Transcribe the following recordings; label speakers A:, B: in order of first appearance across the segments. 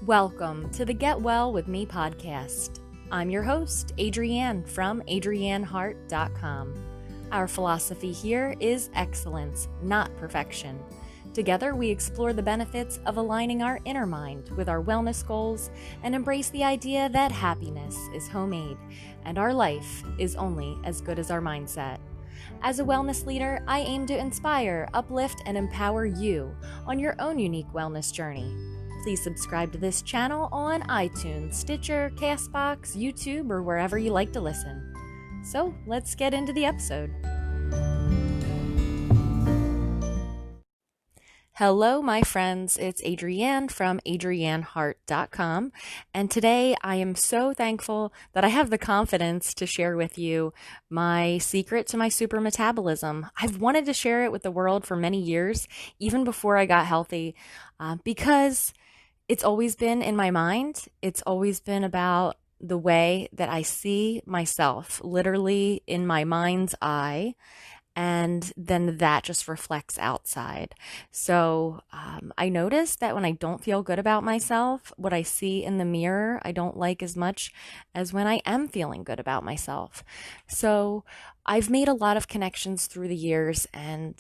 A: Welcome to the Get Well With Me podcast. I'm your host, Adrienne from adrienneheart.com. Our philosophy here is excellence, not perfection. Together, we explore the benefits of aligning our inner mind with our wellness goals and embrace the idea that happiness is homemade and our life is only as good as our mindset. As a wellness leader, I aim to inspire, uplift, and empower you on your own unique wellness journey. Please subscribe to this channel on iTunes, Stitcher, Castbox, YouTube, or wherever you like to listen. So let's get into the episode. Hello, my friends. It's Adrienne from adrienneheart.com. And today I am so thankful that I have the confidence to share with you my secret to my super metabolism. I've wanted to share it with the world for many years, even before I got healthy, because it's always been in my mind. It's always been about the way that I see myself, literally in my mind's eye. And then that just reflects outside. So I noticed that when I don't feel good about myself, what I see in the mirror, I don't like as much as when I am feeling good about myself. So I've made a lot of connections through the years, and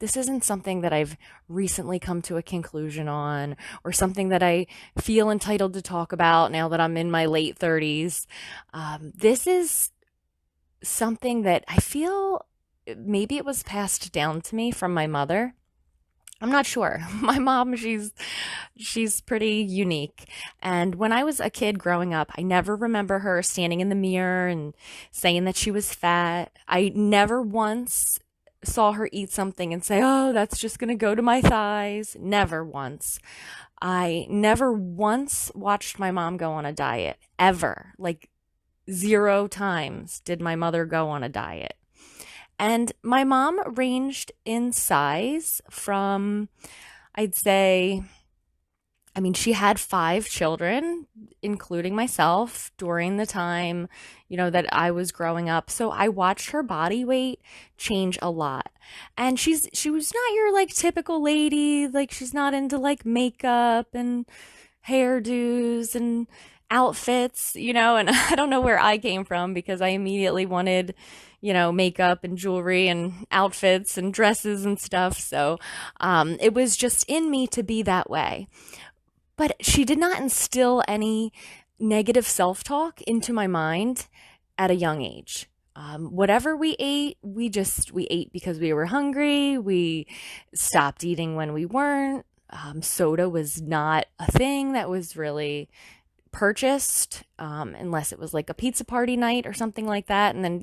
A: this isn't something that I've recently come to a conclusion on or something that I feel entitled to talk about now that I'm in my late 30s. This is something that I feel maybe it was passed down to me from my mother. I'm not sure. My mom, she's pretty unique. And when I was a kid growing up, I never remember her standing in the mirror and saying that she was fat. I never once saw her eat something and say, "Oh, that's just going to go to my thighs." Never once. I never once watched my mom go on a diet, ever. Like 0 times did my mother go on a diet. And my mom ranged in size from, I'd say, she had 5 children, including myself, during the time, that I was growing up. So I watched her body weight change a lot. And she was not your typical lady. She's not into makeup and hairdos and outfits, and I don't know where I came from because I immediately wanted, makeup and jewelry and outfits and dresses and stuff. So it was just in me to be that way. But she did not instill any negative self-talk into my mind at a young age. Whatever we ate, we ate because we were hungry. We stopped eating when we weren't. Soda was not a thing that was really purchased, unless it was a pizza party night or something like that. And then,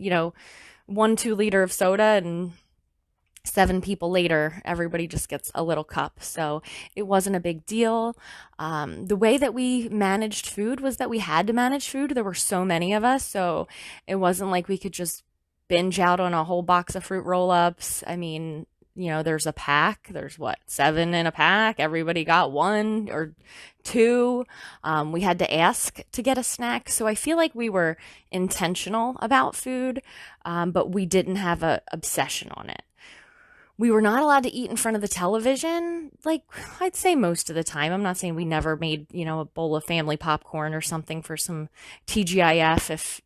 A: 1-2 liter of soda, and 7 people later, everybody just gets a little cup. So it wasn't a big deal. The way that we managed food was that we had to manage food. There were so many of us. So it wasn't like we could just binge out on a whole box of fruit roll-ups. There's a pack. There's 7 in a pack. Everybody got 1 or 2. We had to ask to get a snack. So I feel like we were intentional about food, but we didn't have an obsession on it. We were not allowed to eat in front of the television, I'd say most of the time. I'm not saying we never made, a bowl of family popcorn or something for some TGIF. If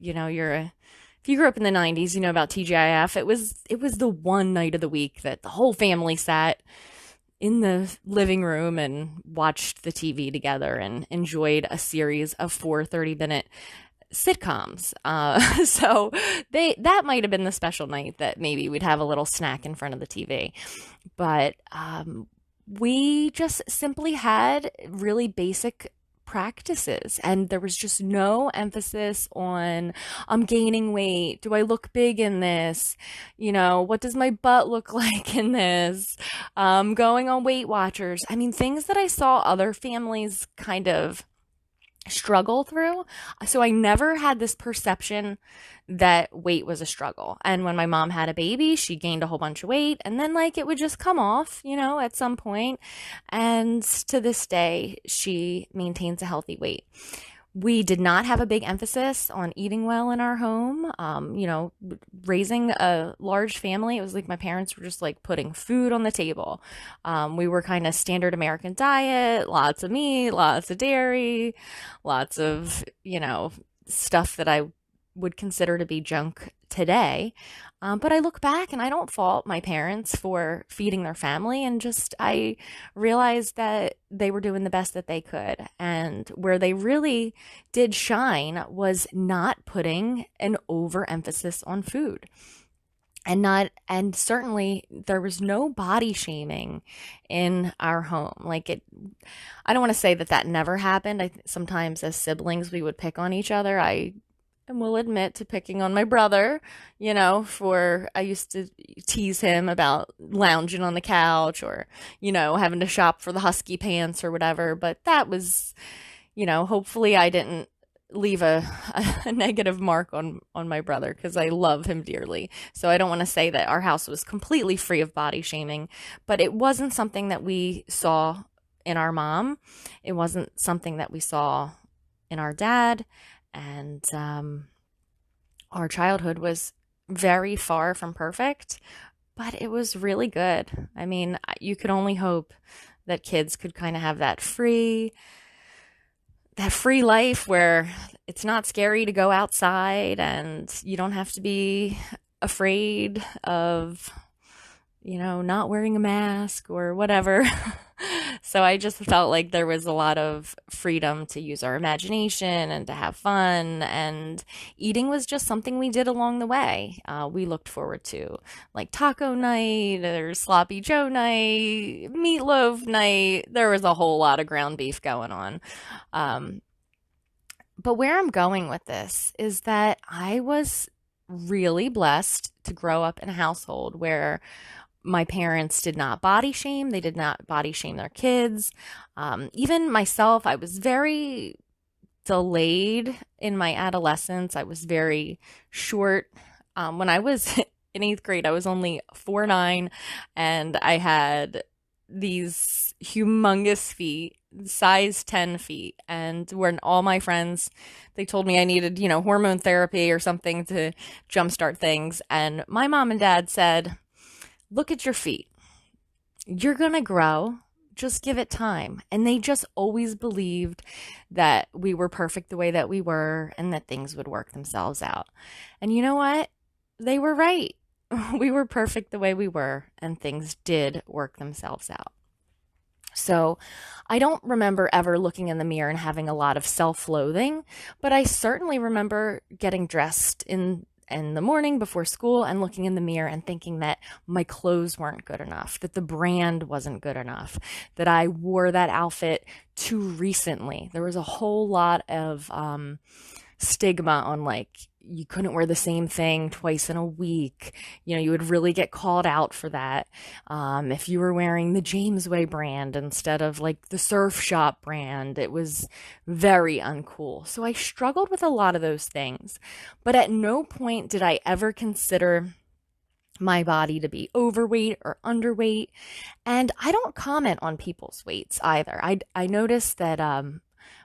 A: you grew up in the 90s, you know about TGIF. It was the one night of the week that the whole family sat in the living room and watched the TV together and enjoyed a series of 4 30-minute sitcoms. So that might have been the special night that maybe we'd have a little snack in front of the TV. But we just simply had really basic practices, and there was just no emphasis on I'm gaining weight. Do I look big in this? What does my butt look like in this? Going on Weight Watchers. Things that I saw other families kind of struggle through. So I never had this perception that weight was a struggle. And when my mom had a baby, she gained a whole bunch of weight, and then it would just come off, at some point. And to this day, she maintains a healthy weight. We did not have a big emphasis on eating well in our home. Raising a large family, it was like my parents were just like putting food on the table. We were kind of standard American diet, lots of meat, lots of dairy, lots of, stuff that I would consider to be junk today. But I look back and I don't fault my parents for feeding their family, and just I realized that they were doing the best that they could. And where they really did shine was not putting an overemphasis on food. And certainly there was no body shaming in our home. I don't want to say that that never happened. Sometimes as siblings we would pick on each other. I will admit to picking on my brother, for I used to tease him about lounging on the couch, or, having to shop for the husky pants or whatever. But that was, hopefully I didn't leave a negative mark on my brother, because I love him dearly. So I don't want to say that our house was completely free of body shaming, but it wasn't something that we saw in our mom. It wasn't something that we saw in our dad. And our childhood was very far from perfect, but it was really good. I mean, you could only hope that kids could kind of have that free life where it's not scary to go outside, and you don't have to be afraid of, not wearing a mask or whatever. So I just felt like there was a lot of freedom to use our imagination and to have fun. And eating was just something we did along the way. We looked forward to like taco night or sloppy Joe night, meatloaf night. There was a whole lot of ground beef going on. But where I'm going with this is that I was really blessed to grow up in a household where my parents did not body shame. They did not body shame their kids. Even myself, I was very delayed in my adolescence. I was very short. When I was in eighth grade, I was only 4'9", and I had these humongous feet, size 10 feet. And when all my friends, they told me I needed, hormone therapy or something to jumpstart things. And my mom and dad said, look at your feet. You're going to grow. Just give it time. And they just always believed that we were perfect the way that we were, and that things would work themselves out. And you know what? They were right. We were perfect the way we were, and things did work themselves out. So I don't remember ever looking in the mirror and having a lot of self-loathing, but I certainly remember getting dressed in the morning before school and looking in the mirror and thinking that my clothes weren't good enough, that the brand wasn't good enough, that I wore that outfit too recently. There was a whole lot of stigma on you couldn't wear the same thing twice in a week. You would really get called out for that. If you were wearing the Jamesway brand instead of the Surf Shop brand, it was very uncool. So I struggled with a lot of those things, but at no point did I ever consider my body to be overweight or underweight. And I don't comment on people's weights either. I noticed that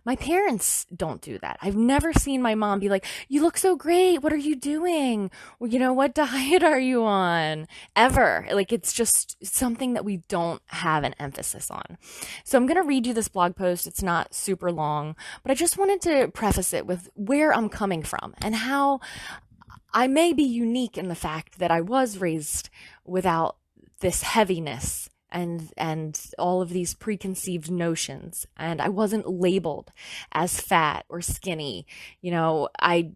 A: my parents don't do that. I've never seen my mom be like, you look so great. What are you doing? Well, what diet are you on? Ever. It's just something that we don't have an emphasis on. So I'm going to read you this blog post. It's not super long, but I just wanted to preface it with where I'm coming from and how I may be unique in the fact that I was raised without this heaviness and all of these preconceived notions, and I wasn't labeled as fat or skinny. I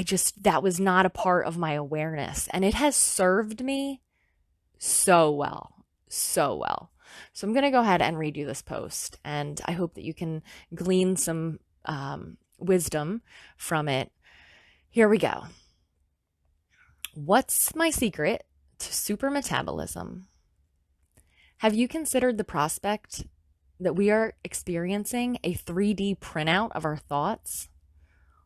A: just, that was not a part of my awareness, and it has served me so well. So I'm going to go ahead and read you this post, and I hope that you can glean some wisdom from it. Here we go. What's my secret to super metabolism? Have you considered the prospect that we are experiencing a 3D printout of our thoughts?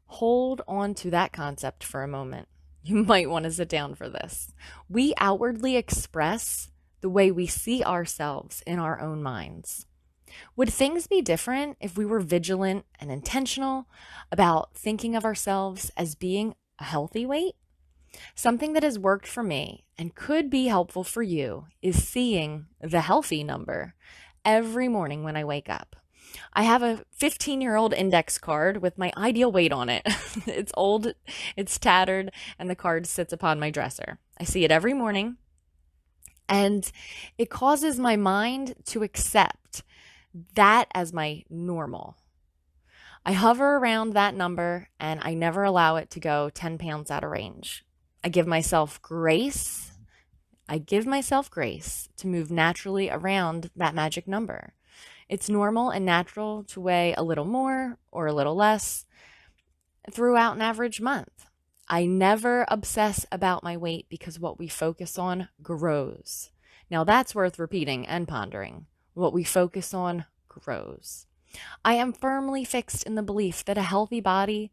A: Hold on to that concept for a moment. You might want to sit down for this. We outwardly express the way we see ourselves in our own minds. Would things be different if we were vigilant and intentional about thinking of ourselves as being a healthy weight? Something that has worked for me and could be helpful for you is seeing the healthy number every morning when I wake up. I have a 15-year-old index card with my ideal weight on it. It's old, it's tattered, and the card sits upon my dresser. I see it every morning, and it causes my mind to accept that as my normal. I hover around that number and I never allow it to go 10 pounds out of range. I give myself grace. I give myself grace to move naturally around that magic number. It's normal and natural to weigh a little more or a little less throughout an average month. I never obsess about my weight because what we focus on grows. Now that's worth repeating and pondering. What we focus on grows. I am firmly fixed in the belief that a healthy body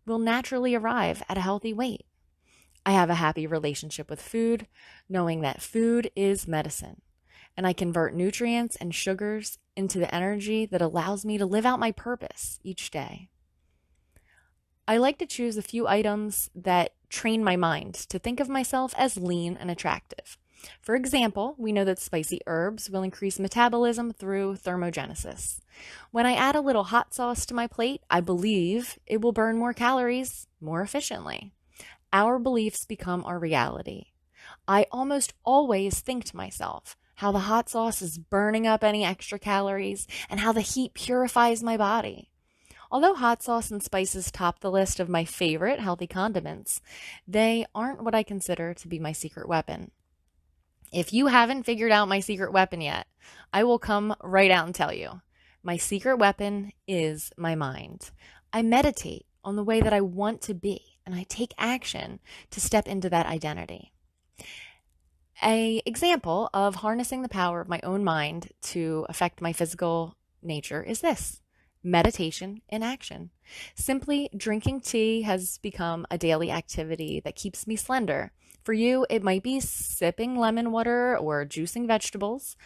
A: will naturally arrive at a healthy weight. I have a happy relationship with food, knowing that food is medicine, and I convert nutrients and sugars into the energy that allows me to live out my purpose each day. I like to choose a few items that train my mind to think of myself as lean and attractive. For example, we know that spicy herbs will increase metabolism through thermogenesis. When I add a little hot sauce to my plate, I believe it will burn more calories more efficiently. Our beliefs become our reality. I almost always think to myself how the hot sauce is burning up any extra calories and how the heat purifies my body. Although hot sauce and spices top the list of my favorite healthy condiments, they aren't what I consider to be my secret weapon. If you haven't figured out my secret weapon yet, I will come right out and tell you. My secret weapon is my mind. I meditate on the way that I want to be, and I take action to step into that identity. An example of harnessing the power of my own mind to affect my physical nature is this: meditation in action. Simply drinking tea has become a daily activity that keeps me slender. For you, it might be sipping lemon water or juicing vegetables,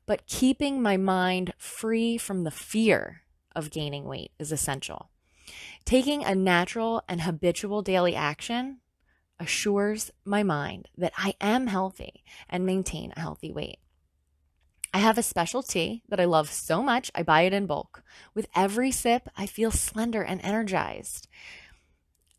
A: but keeping my mind free from the fear of gaining weight is essential. Taking a natural and habitual daily action assures my mind that I am healthy and maintain a healthy weight. I have a special tea that I love so much, I buy it in bulk. With every sip, I feel slender and energized.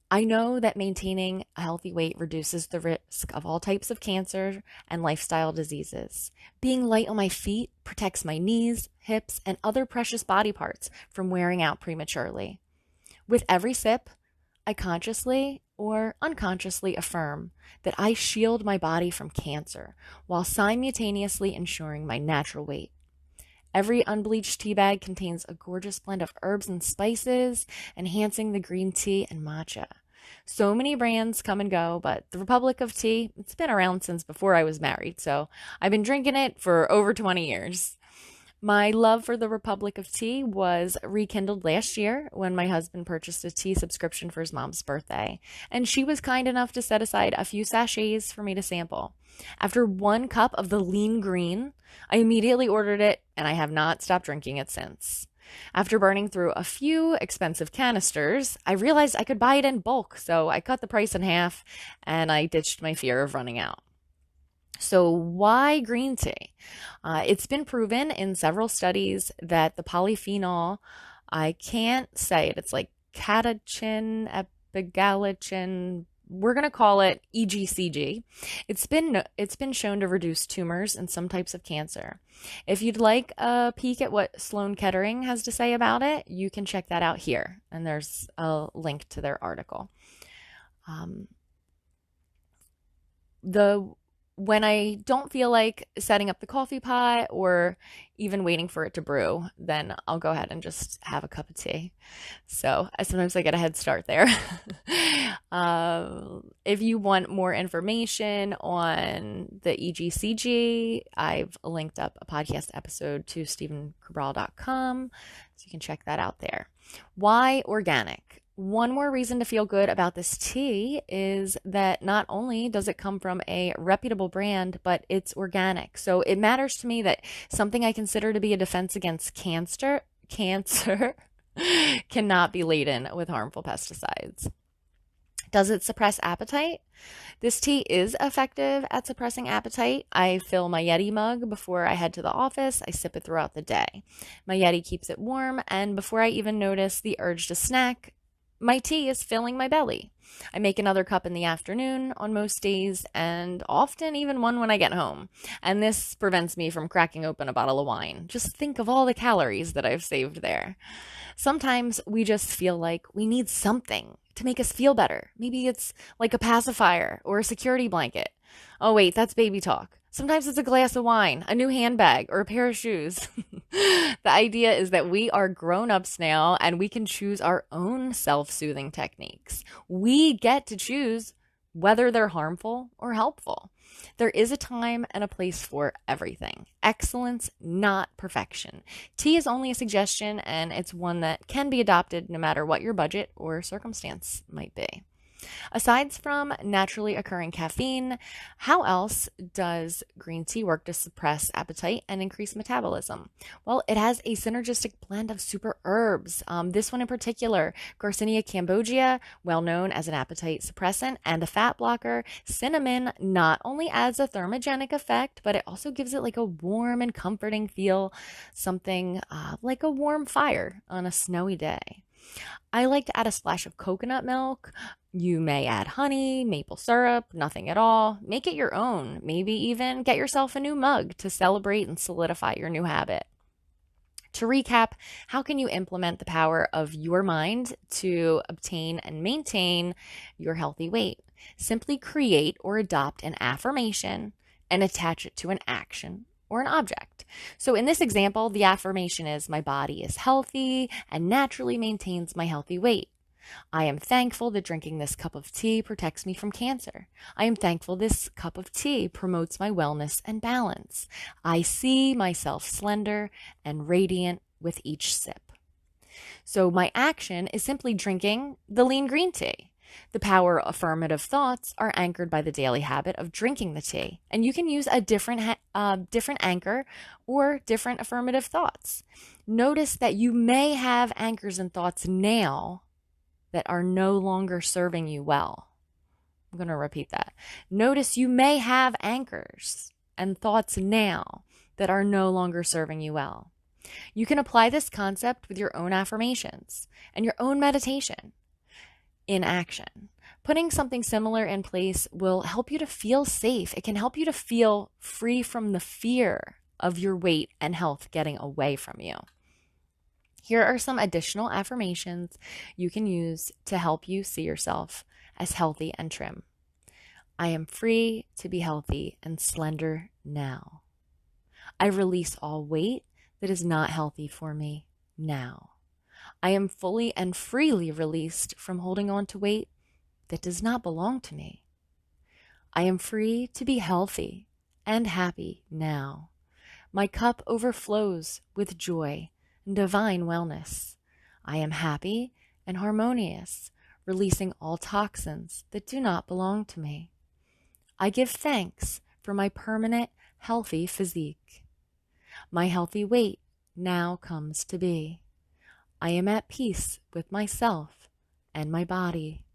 A: I know that maintaining a healthy weight reduces the risk of all types of cancer and lifestyle diseases. Being light on my feet protects my knees, hips, and other precious body parts from wearing out prematurely. With every sip, I consciously or unconsciously affirm that I shield my body from cancer while simultaneously ensuring my natural weight. Every unbleached tea bag contains a gorgeous blend of herbs and spices, enhancing the green tea and matcha. So many brands come and go, but the Republic of Tea, it's been around since before I was married, so I've been drinking it for over 20 years. My love for the Republic of Tea was rekindled last year when my husband purchased a tea subscription for his mom's birthday, and she was kind enough to set aside a few sachets for me to sample. After 1 cup of the lean green, I immediately ordered it, and I have not stopped drinking it since. After burning through a few expensive canisters, I realized I could buy it in bulk, so I cut the price in half, and I ditched my fear of running out. So why green tea? It's been proven in several studies that the polyphenol, I can't say it, it's like catechin, epigallocin, we're going to call it EGCG. It's been shown to reduce tumors and some types of cancer. If you'd like a peek at what Sloan Kettering has to say about it, you can check that out here, and there's a link to their article. When I don't feel like setting up the coffee pot or even waiting for it to brew, then I'll go ahead and just have a cup of tea. So sometimes I get a head start there. If you want more information on the EGCG, I've linked up a podcast episode to stephencabral.com, so you can check that out there. Why organic? One more reason to feel good about this tea is that not only does it come from a reputable brand, but it's organic. So it matters to me that something I consider to be a defense against cancer cannot be laden with harmful pesticides. Does it suppress appetite? This tea is effective at suppressing appetite. I fill my Yeti mug before I head to the office. I sip it throughout the day. My Yeti keeps it warm, and before I even notice the urge to snack, my tea is filling my belly. I make another cup in the afternoon on most days, and often even one when I get home. And this prevents me from cracking open a bottle of wine. Just think of all the calories that I've saved there. Sometimes we just feel like we need something to make us feel better. Maybe it's like a pacifier or a security blanket. Oh, wait, that's baby talk. Sometimes it's a glass of wine, a new handbag, or a pair of shoes. The idea is that we are grown ups now and we can choose our own self soothing techniques. We get to choose whether they're harmful or helpful. There is a time and a place for everything. Excellence, not perfection. Tea is only a suggestion, and it's one that can be adopted no matter what your budget or circumstance might be. Aside from naturally occurring caffeine, how else does green tea work to suppress appetite and increase metabolism? Well, it has a synergistic blend of super herbs. This one in particular, Garcinia cambogia, well known as an appetite suppressant and a fat blocker. Cinnamon not only adds a thermogenic effect, but it also gives it like a warm and comforting feel, something like a warm fire on a snowy day. I like to add a splash of coconut milk. You may add honey, maple syrup, nothing at all. Make it your own. Maybe even get yourself a new mug to celebrate and solidify your new habit. To recap, how can you implement the power of your mind to obtain and maintain your healthy weight? Simply create or adopt an affirmation and attach it to an action or an object. So in this example, the affirmation is my body is healthy and naturally maintains my healthy weight. I am thankful that drinking this cup of tea protects me from cancer. I am thankful this cup of tea promotes my wellness and balance. I see myself slender and radiant with each sip. So my action is simply drinking the lean green tea. The power affirmative thoughts are anchored by the daily habit of drinking the tea, and you can use a different anchor or different affirmative thoughts. Notice that you may have anchors and thoughts now that are no longer serving you well. I'm going to repeat that. Notice you may have anchors and thoughts now that are no longer serving you well. You can apply this concept with your own affirmations and your own meditation in action. Putting something similar in place will help you to feel safe. It can help you to feel free from the fear of your weight and health getting away from you. Here are some additional affirmations you can use to help you see yourself as healthy and trim. I am free to be healthy and slender now. I release all weight that is not healthy for me now. I am fully and freely released from holding on to weight that does not belong to me. I am free to be healthy and happy now. My cup overflows with joy and divine wellness. I am happy and harmonious, releasing all toxins that do not belong to me. I give thanks for my permanent, healthy physique. My healthy weight now comes to be. I am at peace with myself and my body.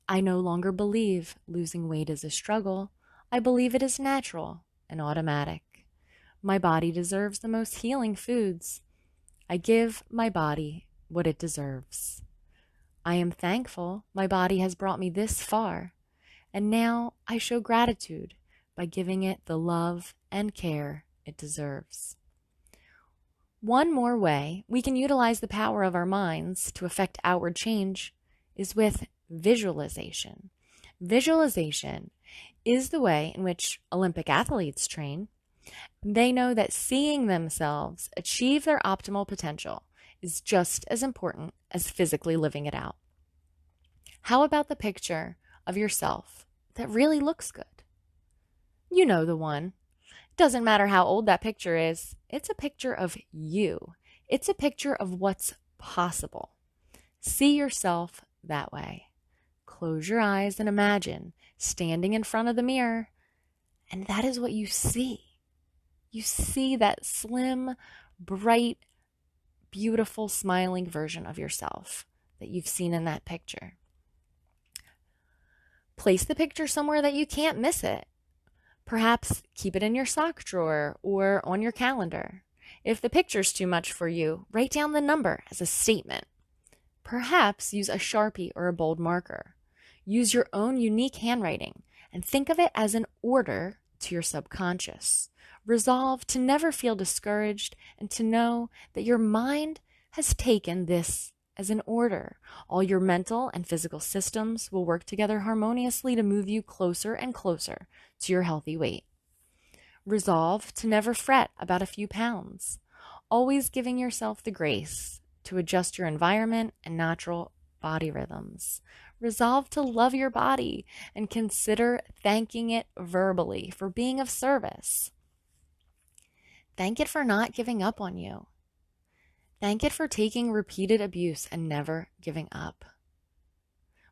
A: I no longer believe losing weight is a struggle. I believe it is natural and automatic. My body deserves the most healing foods. I give my body what it deserves. I am thankful my body has brought me this far, and now I show gratitude by giving it the love and care it deserves. One more way we can utilize the power of our minds to affect outward change is with visualization. Visualization is the way in which Olympic athletes train. They know that seeing themselves achieve their optimal potential is just as important as physically living it out. How about the picture of yourself that really looks good? You know the one. Doesn't matter how old that picture is, it's a picture of you. It's a picture of what's possible. See yourself that way. Close your eyes and imagine standing in front of the mirror, and that is what you see. You see that slim, bright, beautiful, smiling version of yourself that you've seen in that picture. Place the picture somewhere that you can't miss it. Perhaps keep it in your sock drawer or on your calendar. If the picture's too much for you, write down the number as a statement. Perhaps use a Sharpie or a bold marker. Use your own unique handwriting and think of it as an order to your subconscious. Resolve to never feel discouraged and to know that your mind has taken this as an order. All your mental and physical systems will work together harmoniously to move you closer and closer to your healthy weight. Resolve to never fret about a few pounds, always giving yourself the grace to adjust your environment and natural body rhythms. Resolve to love your body and consider thanking it verbally for being of service. Thank it for not giving up on you. Thank it for taking repeated abuse and never giving up.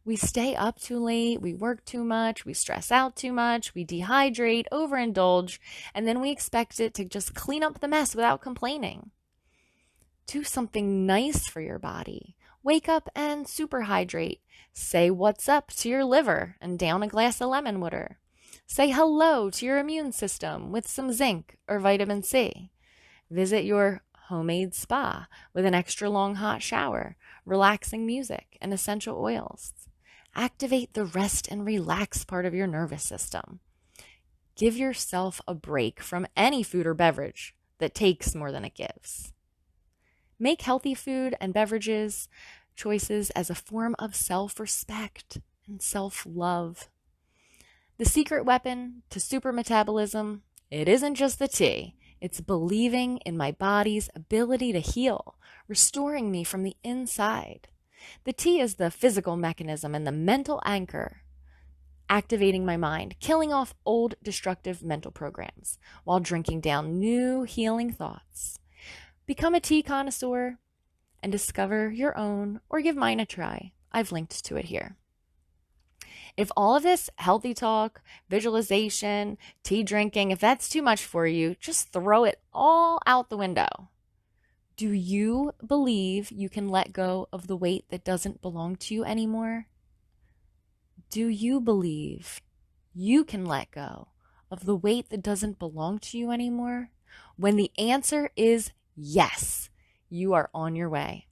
A: We stay up too late, we work too much, we stress out too much, we dehydrate, overindulge, and then we expect it to just clean up the mess without complaining. Do something nice for your body. Wake up and superhydrate. Say what's up to your liver and down a glass of lemon water. Say hello to your immune system with some zinc or vitamin C. Visit your homemade spa with an extra long hot shower, relaxing music, and essential oils. Activate the rest and relax part of your nervous system. Give yourself a break from any food or beverage that takes more than it gives. Make healthy food and beverages choices as a form of self-respect and self-love. The secret weapon to super metabolism, it isn't just the tea. It's believing in my body's ability to heal, restoring me from the inside. The tea is the physical mechanism and the mental anchor, activating my mind, killing off old destructive mental programs while drinking down new healing thoughts. Become a tea connoisseur and discover your own or give mine a try. I've linked to it here. If all of this healthy talk, visualization, tea drinking, if that's too much for you, just throw it all out the window. Do you believe you can let go of the weight that doesn't belong to you anymore? Do you believe you can let go of the weight that doesn't belong to you anymore? When the answer is yes, you are on your way.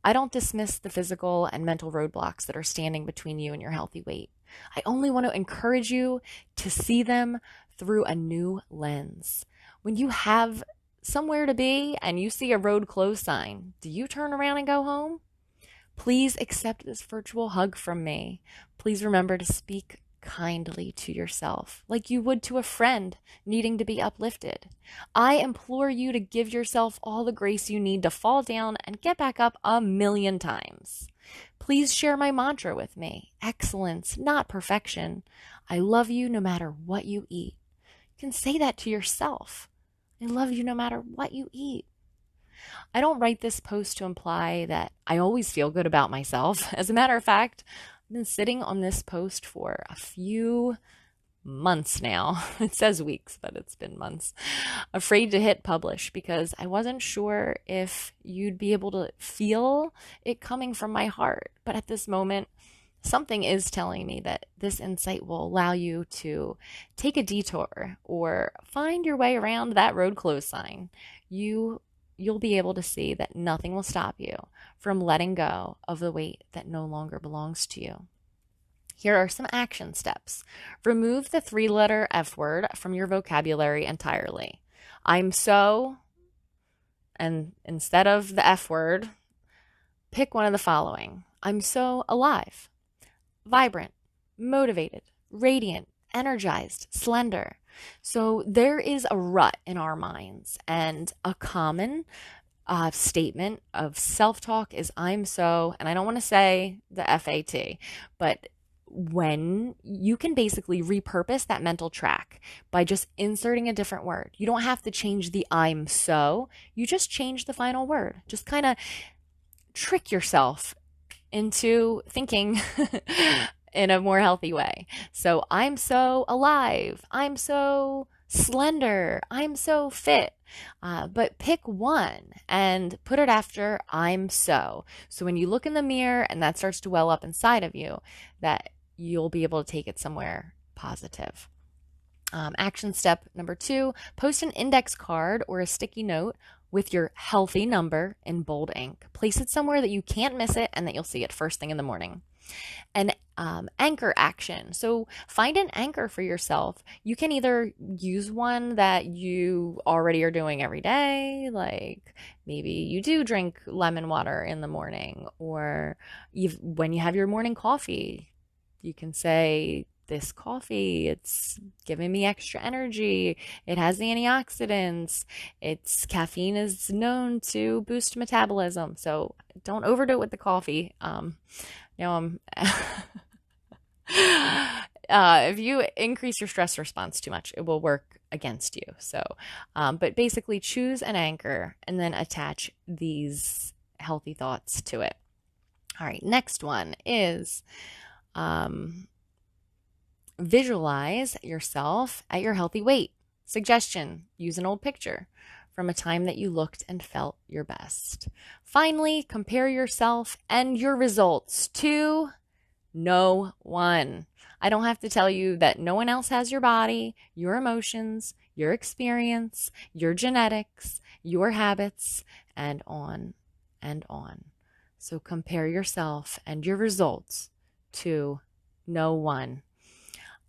A: I don't dismiss the physical and mental roadblocks that are standing between you and your healthy weight. I only want to encourage you to see them through a new lens. When you have somewhere to be and you see a road closed sign, do you turn around and go home? Please accept this virtual hug from me. Please remember to speak kindly to yourself, like you would to a friend needing to be uplifted. I implore you to give yourself all the grace you need to fall down and get back up 1,000,000 times. Please share my mantra with me. Excellence, not perfection. I love you no matter what you eat. You can say that to yourself. I love you no matter what you eat. I don't write this post to imply that I always feel good about myself. As a matter of fact, I've been sitting on this post for a few months now. It says weeks, but it's been months. Afraid to hit publish because I wasn't sure if you'd be able to feel it coming from my heart. But at this moment, something is telling me that this insight will allow you to take a detour or find your way around that road closed sign. You'll be able to see that nothing will stop you from letting go of the weight that no longer belongs to you. Here are some action steps. Remove the 3-letter F word from your vocabulary entirely. I'm so, and instead of the F word, pick one of the following. I'm so alive, vibrant, motivated, radiant, energized, slender. So there is a rut in our minds, and a common statement of self-talk is I'm so, and I don't want to say the FAT, but when you can basically repurpose that mental track by just inserting a different word. You don't have to change the I'm so, you just change the final word. Just kind of trick yourself into thinking in a more healthy way. So I'm so alive. I'm so slender. I'm so fit. But pick one and put it after I'm so. So when you look in the mirror and that starts to well up inside of you, that you'll be able to take it somewhere positive. Action step number 2, post an index card or a sticky note with your healthy number in bold ink. Place it somewhere that you can't miss it and that you'll see it first thing in the morning. An anchor action. So find an anchor for yourself. You can either use one that you already are doing every day, like maybe you do drink lemon water in the morning, or when you have your morning coffee, you can say, this coffee, it's giving me extra energy. It has the antioxidants. Its caffeine is known to boost metabolism. So don't overdo it with the coffee. If you increase your stress response too much, it will work against you. So, but basically choose an anchor and then attach these healthy thoughts to it. All right, next one is, visualize yourself at your healthy weight. Suggestion, use an old picture from a time that you looked and felt your best. Finally, compare yourself and your results to no one. I don't have to tell you that no one else has your body, your emotions, your experience, your genetics, your habits, and on and on. So compare yourself and your results to no one.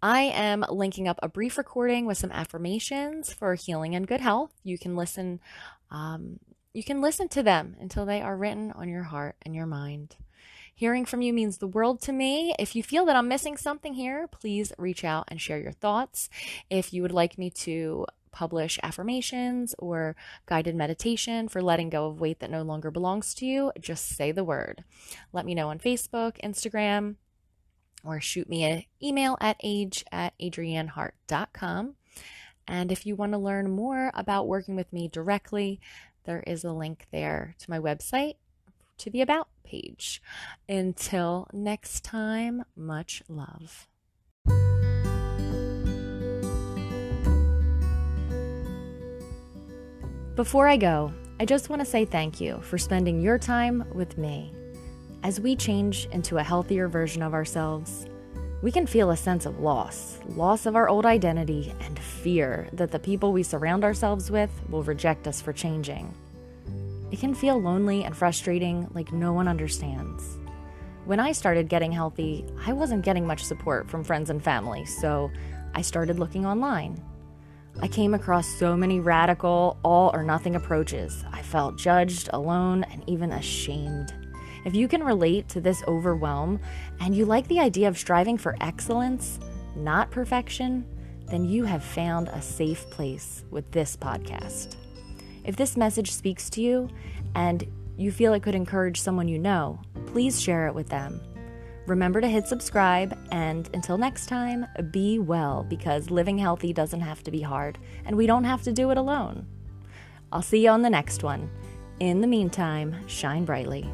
A: I am linking up a brief recording with some affirmations for healing and good health. You can listen to them until they are written on your heart and your mind. Hearing from you means the world to me. If you feel that I'm missing something here, please reach out and share your thoughts. If you would like me to publish affirmations or guided meditation for letting go of weight that no longer belongs to you, just say the word. Let me know on Facebook, Instagram, or shoot me an email at age@adriannehart.com. And if you want to learn more about working with me directly, there is a link there to my website, to the About page. Until next time, much love. Before I go, I just want to say thank you for spending your time with me. As we change into a healthier version of ourselves, we can feel a sense of loss of our old identity, and fear that the people we surround ourselves with will reject us for changing. It can feel lonely and frustrating, like no one understands. When I started getting healthy, I wasn't getting much support from friends and family, so I started looking online. I came across so many radical, all or nothing approaches. I felt judged, alone, and even ashamed. If you can relate to this overwhelm and you like the idea of striving for excellence, not perfection, then you have found a safe place with this podcast. If this message speaks to you and you feel it could encourage someone you know, please share it with them. Remember to hit subscribe, and until next time, be well, because living healthy doesn't have to be hard, and we don't have to do it alone. I'll see you on the next one. In the meantime, shine brightly.